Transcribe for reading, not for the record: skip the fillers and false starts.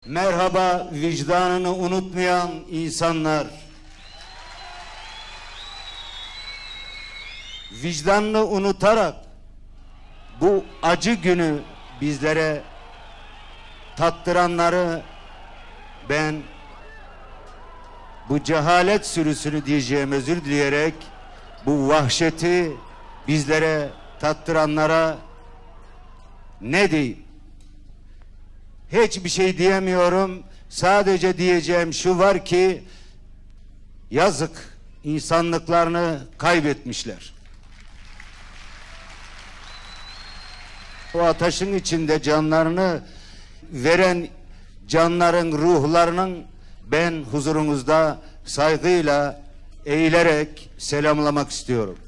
Merhaba vicdanını unutmayan insanlar. Vicdanını unutarak bu acı günü bizlere tattıranları ben bu cehalet sürüsünü diyeceğim, özür dileyerek bu vahşeti bizlere tattıranlara ne diyeyim? Hiçbir şey diyemiyorum. Sadece diyeceğim şu var ki yazık, insanlıklarını kaybetmişler. O ateşin içinde canlarını veren canların ruhlarının ben huzurunuzda saygıyla eğilerek selamlamak istiyorum.